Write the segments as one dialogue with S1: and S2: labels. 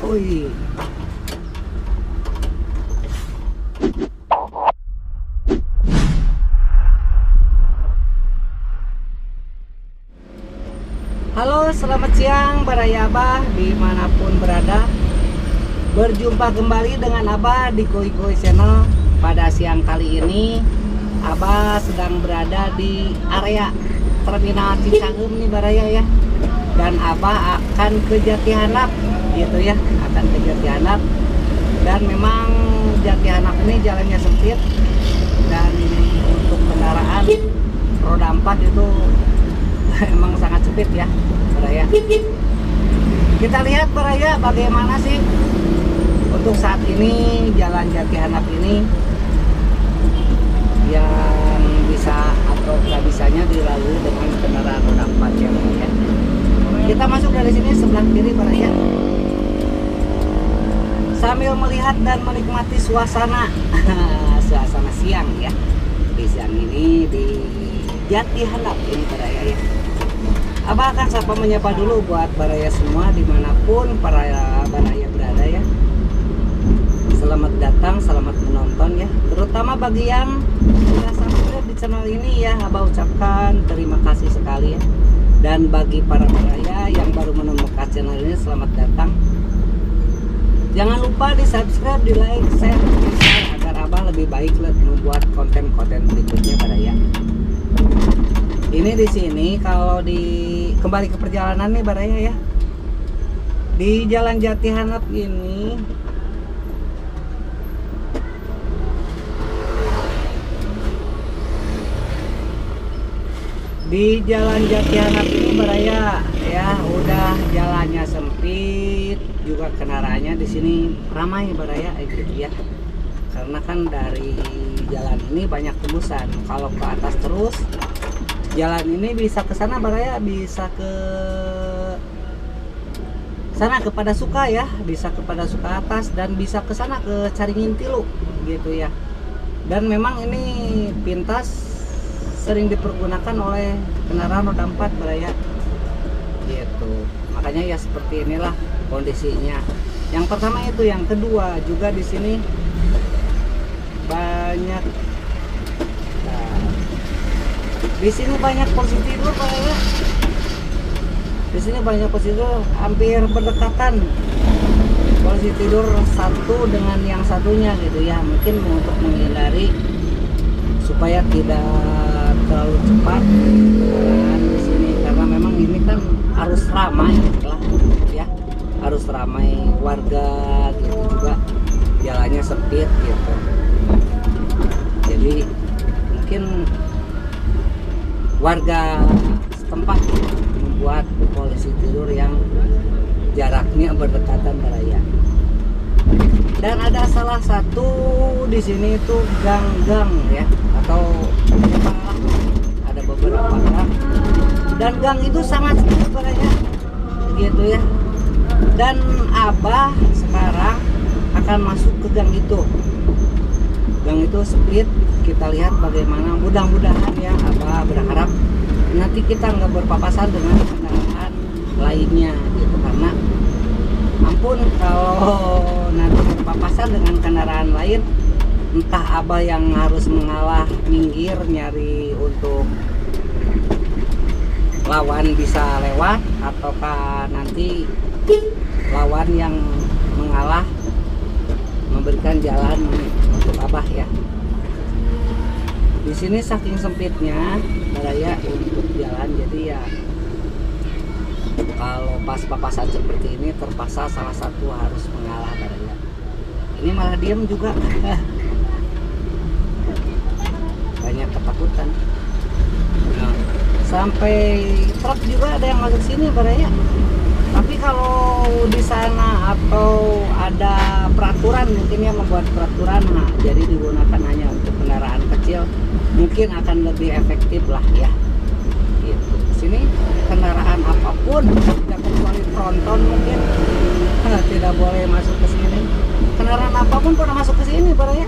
S1: Wih. Halo, selamat siang Baraya Abah dimanapun berada. Berjumpa kembali dengan Abah di Koi Koi Channel. Pada siang kali ini Abah sedang berada di area Terminal Cicahem nih Baraya ya. Dan Abah akan ke Jatihanap gitu ya, akan ke Jatihanap. Dan memang Jatihanap ini jalannya sempit, dan untuk kendaraan roda 4 itu emang sangat sempit ya Baraya. Kita lihat Baraya bagaimana sih untuk saat ini jalan Jatihanap ini yang bisa atau nggak bisanya dilalui dengan kendaraan roda 4 ya. Kita masuk dari sini sebelah kiri Baraya, sambil melihat dan menikmati suasana suasana siang ya. Di siang ini di Jatihanap ini Baraya ya. Abah akan sapa menyapa dulu buat Baraya semua dimanapun para Baraya berada ya. Selamat datang, selamat menonton ya. Terutama bagi yang sudah subscribe di channel ini ya, Abah ucapkan terima kasih sekali ya. Dan bagi para Baraya yang baru menemukan channel ini, selamat datang. Jangan lupa di subscribe, di like, share, agar Abah lebih baik membuat konten-konten berikutnya Baraya. Ini di sini kalau kembali ke perjalanan nih Baraya ya. Di Jalan Jatihanap ini Baraya ya, udah jalannya sempit, juga kendaraannya di sini ramai Baraya gitu ya. Karena kan dari jalan ini banyak tembusan. Kalau ke atas terus jalan ini bisa ke sana Baraya, bisa ke sana kepada Suka ya, bisa kepada Suka atas, dan bisa ke sana ke Caringin Tilu gitu ya. Dan memang ini pintas sering dipergunakan oleh kendaraan roda 4 Baraya gitu. Makanya ya seperti inilah kondisinya. Yang pertama itu, yang kedua juga di sini banyak di sini banyak posisi tidur Baraya. Di sini banyak posisi tidur, hampir berdekatan posisi tidur satu dengan yang satunya gitu ya. Mungkin untuk menghindari supaya tidak terlalu cepat di sini, karena memang ini kan harus ramai lah ya, harus ramai warga gitu, juga jalannya sempit gitu. Jadi mungkin warga setempat membuat polisi tidur yang jaraknya berdekatan Baraya. Dan ada salah satu di sini itu gang-gang ya, atau ada beberapa gang, dan gang itu sangat sempit Baraya gitu ya. Dan Abah sekarang akan masuk ke gang itu. Gang itu sempit, kita lihat bagaimana. Mudah-mudahan ya, Abah berharap nanti kita nggak berpapasan dengan kendaraan lainnya gitu, karena ampun kalau nanti berpapasan dengan kendaraan lain, entah Abah yang harus mengalah minggir nyari untuk lawan bisa lewat, ataukah nanti lawan yang mengalah memberikan jalan untuk Abah ya. Di sini saking sempitnya Baraya untuk jalan, jadi ya kalau pas papasan seperti ini terpaksa salah satu harus mengalah Baraya. Ini malah diam juga. Banyak ketakutan. Nah, sampai truk juga ada yang masuk sini Baraya. Tapi kalau di sana atau ada peraturan, mungkin ya membuat peraturan, nah jadi digunakan hanya untuk kendaraan kecil, mungkin akan lebih efektif lah ya gitu. Sini kendaraan apapun, tidak kecuali tronton mungkin tidak boleh masuk ke sini. Kendaraan apapun pernah masuk ke sini Baraya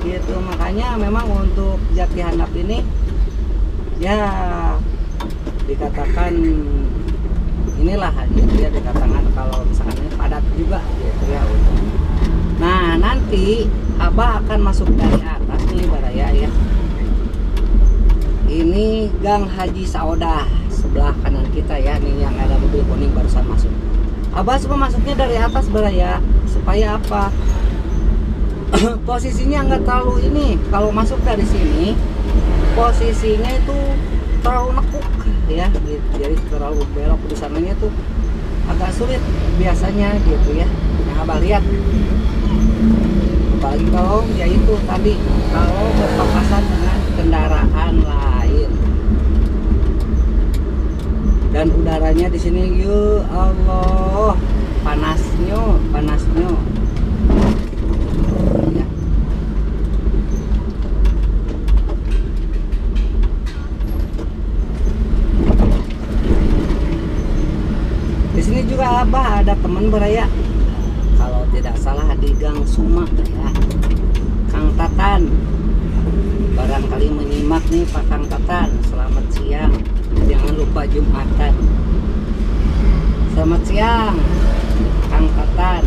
S1: gitu. Makanya memang untuk Jatihanap ini ya dikatakan inilah gitu ya, dikatakan kalau misalkan padat juga nanti Abah akan masuk dari atas nih baraya ya. Ini Gang Haji Saodah sebelah kanan kita ya, nih yang ada mobil kuning barusan masuk. Abah semua masuknya dari atas baraya, supaya apa? Posisinya nggak terlalu ini. Kalau masuk dari sini, posisinya itu terlalu nekuk ya, gitu. Jadi terlalu belok di sananya tuh agak sulit biasanya gitu ya. Yang Abah lihat. Apalagi kalau ya itu tadi kalau berpapasan dengan kendaraan lain. Dan udaranya di sini, ya Allah, panasnya. Ya. Di sini juga Abah ada teman beraya. Kalau tidak salah di Gang Suma ya, Kang Tatan. Barangkali menyimak nih Pak Kang Tatan. Selamat siang. Jangan lupa Jumatan. Selamat siang Kang Tatan.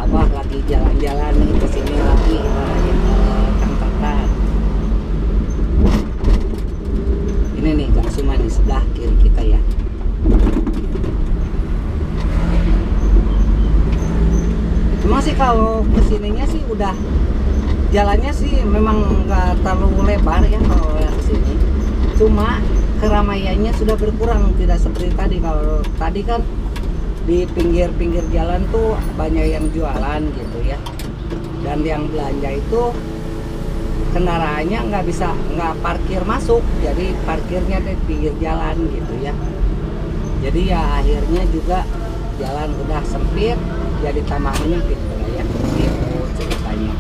S1: Abah lagi jalan-jalan nih ke sini lagi Kang Tatan. Ini nih Gang Suma nih sebelah kiri kita ya. Cuma sih kalau kesininya sih udah jalannya sih memang nggak terlalu lebar ya kalau kesini. Cuma keramaiannya sudah berkurang, tidak seperti tadi. Kalau tadi kan di pinggir-pinggir jalan tuh banyak yang jualan gitu ya. Dan yang belanja itu kendaraannya nggak parkir masuk, jadi parkirnya di pinggir jalan gitu ya. Jadi ya akhirnya juga jalan udah sempit, jadi tambah menyempit ya, itu ceritanya.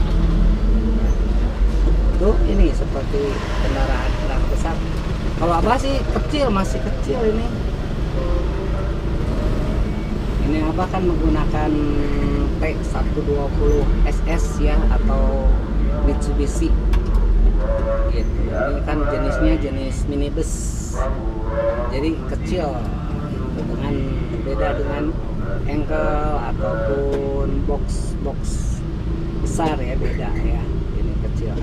S1: Tuh ini seperti kendaraan besar. Kalau Abah sih kecil, masih kecil ini. Ini Abah kan menggunakan T120 SS ya, atau Mitsubishi gitu. Ini kan jenisnya jenis minibus, jadi kecil gitu. Dengan beda dengan engkel ataupun box besar ya, beda ya. Ini kecil.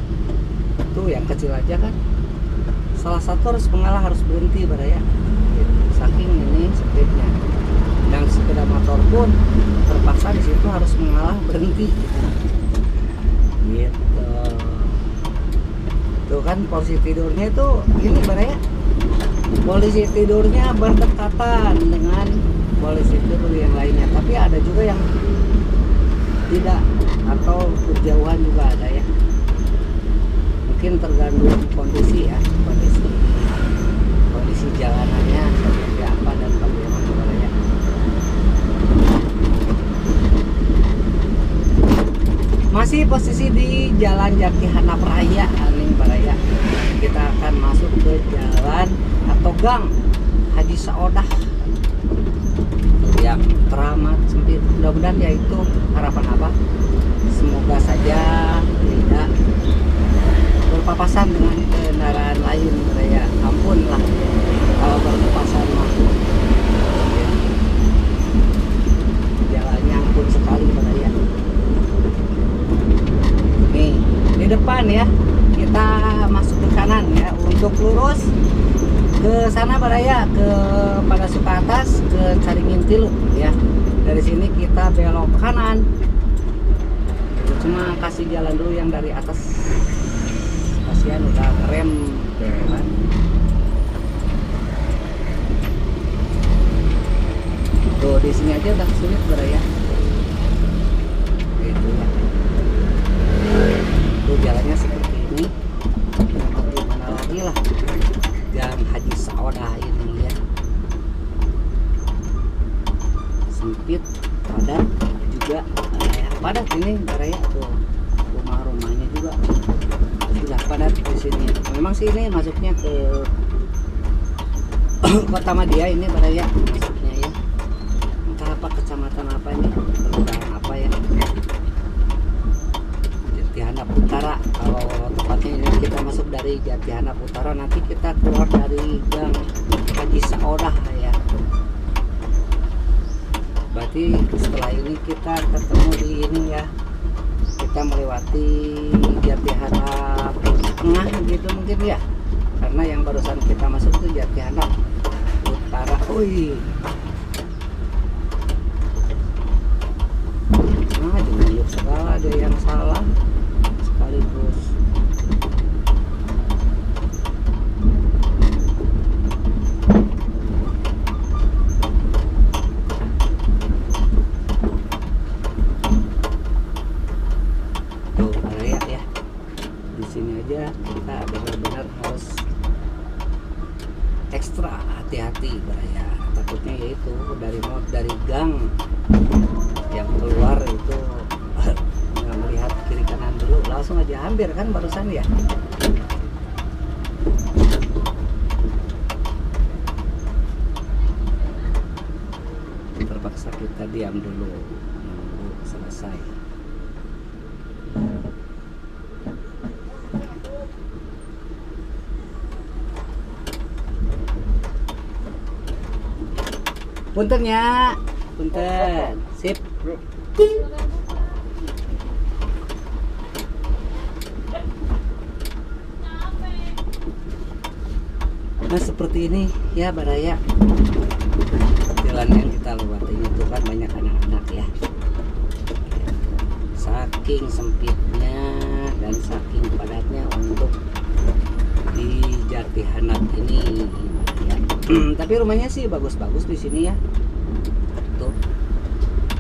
S1: Tuh yang kecil aja kan salah satu harus mengalah, harus berhenti baraya gitu. Saking ini speednya. Dan sepeda motor pun terpaksa di situ harus mengalah, berhenti gitu. Tuh kan posisi tidurnya itu ini baraya, posisi tidurnya berdekatan dengan posisi tidur yang lainnya, tapi ada juga yang tidak atau berjauhan juga ada ya. Mungkin tergantung kondisi ya, kondisi jalanannya seperti apa dan bagaimana ya. Masih posisi di Jalan Jati Handap Raya Aning Baraya. Kita akan masuk ke jalan atau Gang Haji Saodah yang teramat sempit. Mudah-mudahan ya itu harapan Abah. Semoga saja tidak berpapasan dengan kendaraan lain ya. Ampun lah kalau berpapasan mah. Jalannya ampun sekali ya. Nih di depan ya, kita masuk ke kanan ya, untuk lurus ke sana baraya, ke pada suka atas ke Caringin Tilu ya. Dari sini kita belok kanan. Cuma kasih jalan dulu yang dari atas, kasihan udah ngerem kan. Tuh di sini aja udah sulit baraya gitu ya. Tuh jalannya seperti ini, mau gimana lagi lah. Jalan Haji Saodah ini ya, sempit, padat juga ya, padat ini baraya. Tuh rumah-rumahnya juga sudah padat di sini. Memang sih ini masuknya ke Kota Madia ini baraya, masuknya ya. Entah apa kecamatan apa ini, kelurahan apa ya. Jati Handap Utara. Kalau tepatnya ini kita masuk dari Jati Handap Utara, nanti kita keluar dari Gang Haji Saodah ya. Berarti setelah ini kita ketemu di ini ya, kita melewati Jati Harap Tengah gitu mungkin ya, karena yang barusan kita masuk itu Jati Harap Utara. Wih, nah diunjuk segala, ada yang salah sekaligus. Kita benar-benar harus ekstra hati-hati ya, takutnya yaitu dari gang yang keluar itu nggak melihat kiri kanan dulu, langsung aja hampir kan barusan ya. Terpaksa kita diam dulu nunggu selesai. Punten ya, punten, sip. Nah seperti ini ya Baraya, jalan yang kita lewati itu kan banyak anak-anak ya. Saking sempitnya dan saking padatnya untuk di Jati Harap ini ya. Tapi rumahnya sih bagus-bagus di sini ya. Tuh,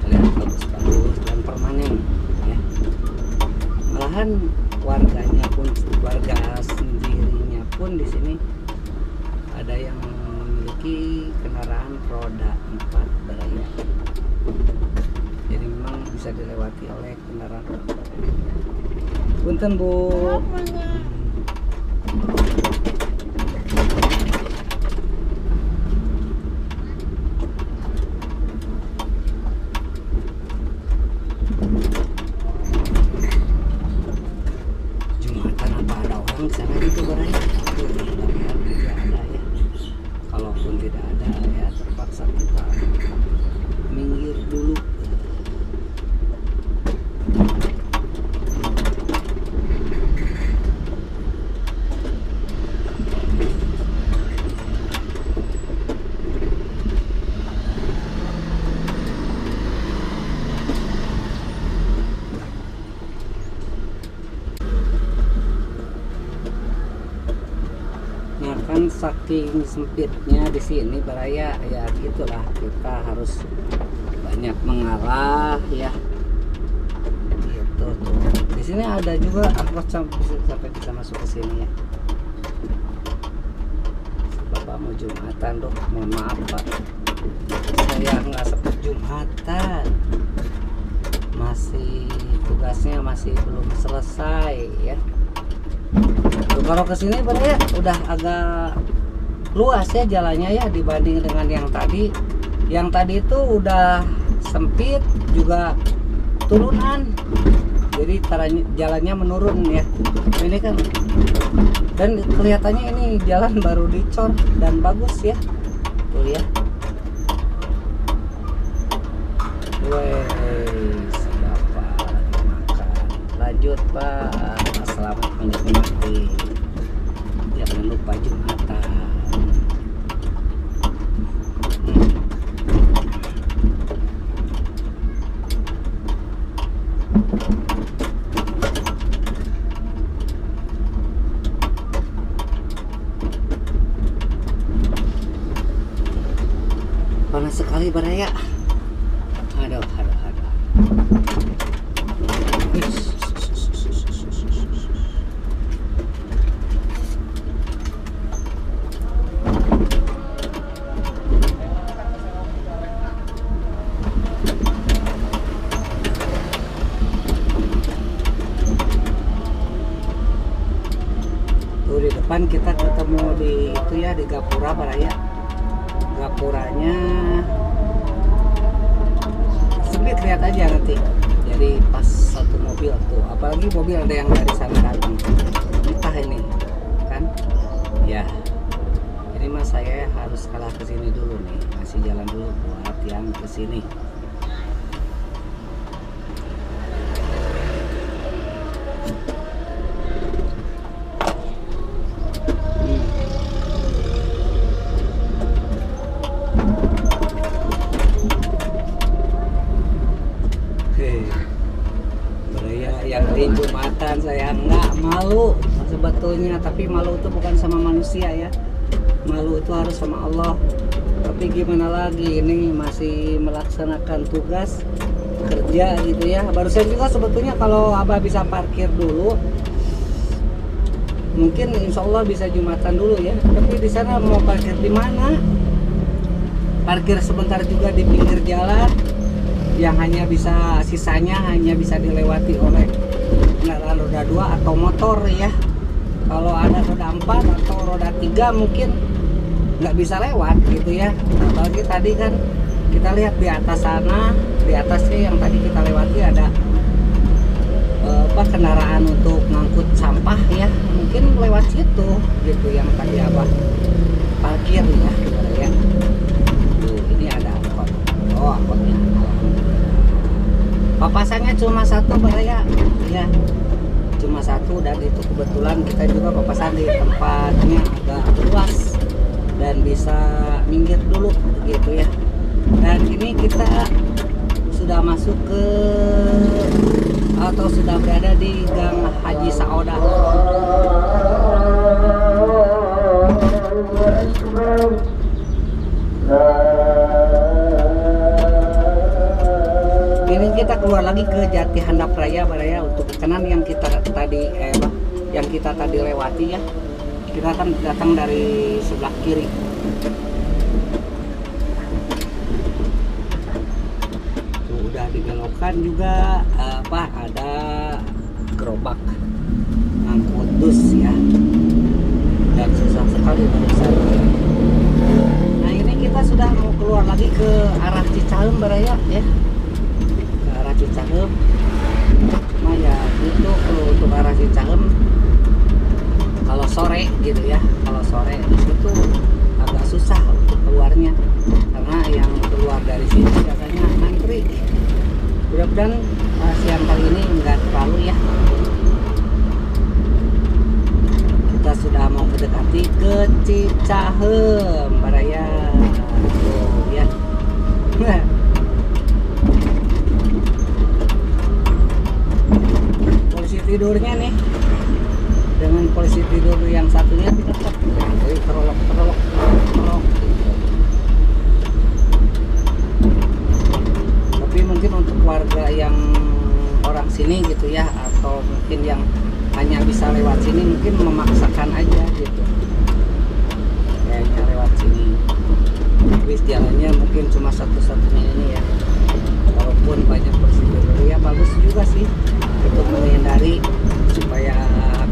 S1: lihat bagus-bagus dan permanen ya. Malahan warga sendirinya pun di sini ada yang memiliki kendaraan roda 4 Baraya. Jadi memang bisa dilewati oleh kendaraan roda 4. Punten Bu. Jumatan apa ada orang di sana gitu Baraya? Mudah-mudahan tidak ada ya. Kalaupun tidak ada ya terpaksa kita minggir dulu. Nah kan saking sempitnya di sini Baraya ya, gitulah kita harus banyak mengalah ya. Gitu tuh. Di sini ada juga angkot sampai bisa masuk ke sini ya. Bapak mau Jumatan tuh, mohon maaf Pak, saya nggak sempat Jumatan, masih tugasnya masih belum selesai ya. Tuh, kalau kesini Baraya udah agak luas ya jalannya ya dibanding dengan yang tadi. Yang tadi itu udah sempit juga turunan, jadi jalannya menurun ya. Ini kan, dan kelihatannya ini jalan baru dicor dan bagus ya. Tuh ya. Wes, Bapak lagi makan. Lanjut Pak. Selamat menikmati. Jangan lupa Jumatan. Panas sekali Baraya. Aduh. Tuh di depan kita ketemu di itu ya, di Gapura Baraya. Gapuranya sempit, lihat aja nanti. Jadi pas satu mobil tuh, apalagi mobil ada yang dari sana datang. Entah ini kan? Ya. Ini mas saya harus kalah ke sini dulu nih, masih jalan dulu buat yang ke sini. hari Jumatan saya nggak malu sebetulnya, tapi malu itu bukan sama manusia ya, malu itu harus sama Allah. Tapi gimana lagi, ini masih melaksanakan tugas kerja gitu ya. Barusan juga sebetulnya kalau Abah bisa parkir dulu, mungkin insya Allah bisa Jumatan dulu ya. Tapi di sana mau parkir di mana? Parkir sebentar juga di pinggir jalan, yang hanya bisa sisanya hanya bisa dilewati oleh kendaraan roda 2 atau motor ya. Kalau ada roda 4 atau roda 3 mungkin nggak bisa lewat gitu ya. Apalagi tadi kan kita lihat di atas sana, di atasnya yang tadi kita lewati ada kendaraan untuk ngangkut sampah ya, mungkin lewat situ gitu yang tadi Abah parkir ya. Tuh, ini ada angkot. Oh, angkotnya. Papasannya cuma satu Baraya ya, cuma satu, dan itu kebetulan kita juga papasan di tempatnya agak luas dan bisa minggir dulu gitu ya. Dan ini kita sudah masuk ke atau sudah berada di Gang Haji Saoda. Ini kita keluar lagi ke Jati Handap Raya Baraya untuk kanan yang kita tadi lewati ya. Kita akan datang dari sebelah kiri. Tuh, udah dibelokkan juga ada gerobak ngangkut dus ya. Dan susah sekali barusan. Nah, ini kita sudah mau keluar lagi ke arah Cicahem Baraya ya. Ke arah Cicahem. Nah ya itu kalau untuk arah Cicahem kalau sore gitu ya, kalau sore di situ agak susah untuk keluarnya karena yang keluar dari sini biasanya antri. Mudah-mudahan siang kali ini enggak terlalu ya. Kita sudah mau mendekati ke Cicahem Baraya. Tuh ya. Polisi tidurnya nih dengan polisi tidur yang satunya tidak terolok. Tapi mungkin untuk warga yang orang sini gitu ya, atau mungkin yang hanya bisa lewat sini mungkin memaksakan aja gitu, kayaknya lewat sini. Bis jalannya mungkin cuma satu-satunya ini ya, walaupun banyak polisi tidur ya, bagus juga sih untuk menghindari supaya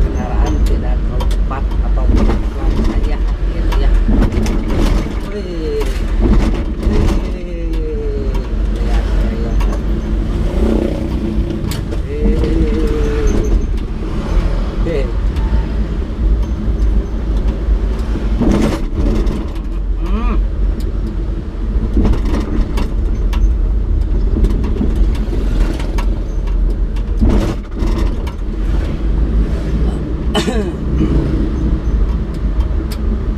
S1: kendaraan tidak terlalu cepat atau pelan saja gitu ya. Wih. Lihat saya.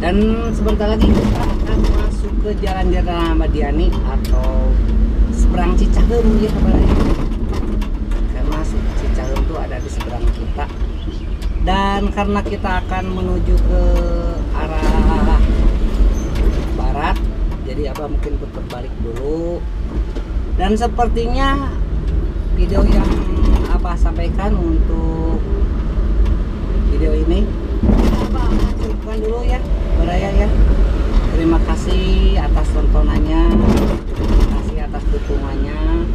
S1: Dan sebentar lagi kita akan masuk ke Jalan Jenderal Ahmad Yani atau seberang Cicahem ya kabarnya. Karena Cicahem itu ada di seberang kita. Dan karena kita akan menuju ke arah barat, jadi Abah mungkin putar balik dulu. Dan sepertinya video yang Abah sampaikan untuk video ini Abah cukupkan dulu ya Baraya ya. Terima kasih atas tontonannya, terima kasih atas dukungannya.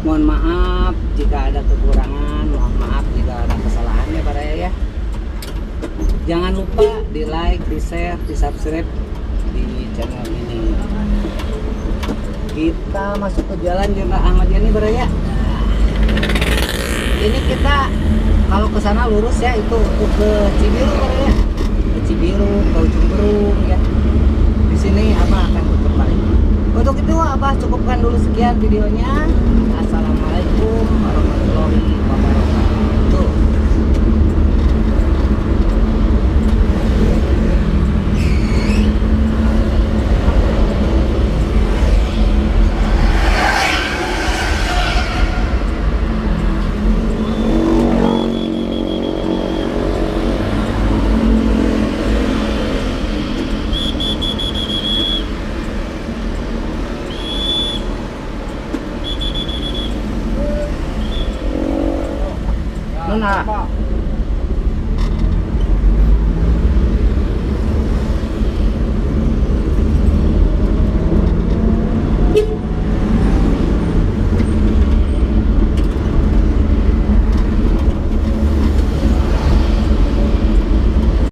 S1: Mohon maaf jika ada kekurangan, mohon maaf jika ada kesalahannya Baraya ya. Jangan lupa di like, di share, di subscribe di channel ini. Kita masuk ke Jalan Jenderal Ahmad Yani Baraya. Ini kita kalau ke sana lurus ya, itu untuk ke Cibiru Baraya. Ke Cibiru, ke Ujung Berung ya. Di sini Abah akan putar balik. Untuk itu Abah cukupkan dulu sekian videonya. Assalamualaikum warahmatullahi wabarakatuh. Nona